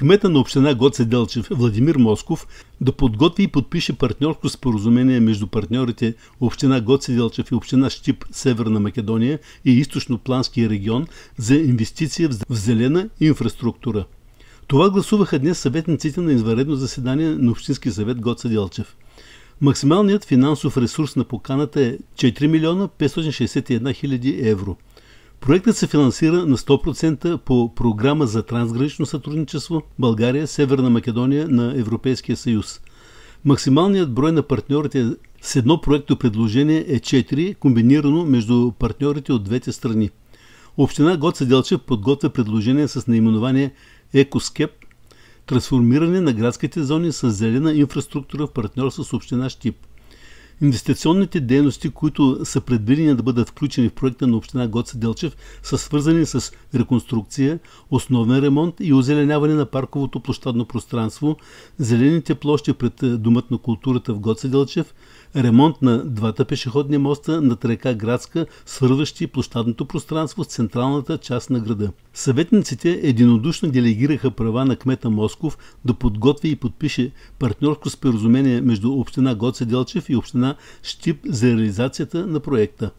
кмета на община Гоце Делчев Владимир Москов да подготви и подпише партньорско споразумение между партньорите община Гоце Делчев и община Щип, Северна Македония и Източно-Планския регион за инвестиция в зелена инфраструктура. Това гласуваха днес съветниците на извънредно заседание на Общински съвет Гоце Делчев. Максималният финансов ресурс на поканата е 4 милиона 561 хиляди евро. Проектът се финансира на 100% по програма за трансгранично сътрудничество България – Северна Македония на Европейския съюз. Максималният брой на партньорите с едно проекто предложение е 4, комбинирано между партньорите от двете страни. Община Гоце Делчев подготвя предложение с наименование Екоскеп – трансформиране на градските зони с зелена инфраструктура в партньорство с община Щип. Инвестиционните дейности, които са предвидени да бъдат включени в проекта на община Гоце Делчев, са свързани с реконструкция, основен ремонт и озеленяване на парковото площадно пространство, зелените площи пред Домът на културата в Гоце Делчев, ремонт на двата пешеходни моста над река Градска, свързващи площадното пространство с централната част на града. Съветниците единодушно делегираха права на кмета Москов да подготви и подпише партньорско споразумение между община Гоце Делчев и община Щип за реализацията на проекта.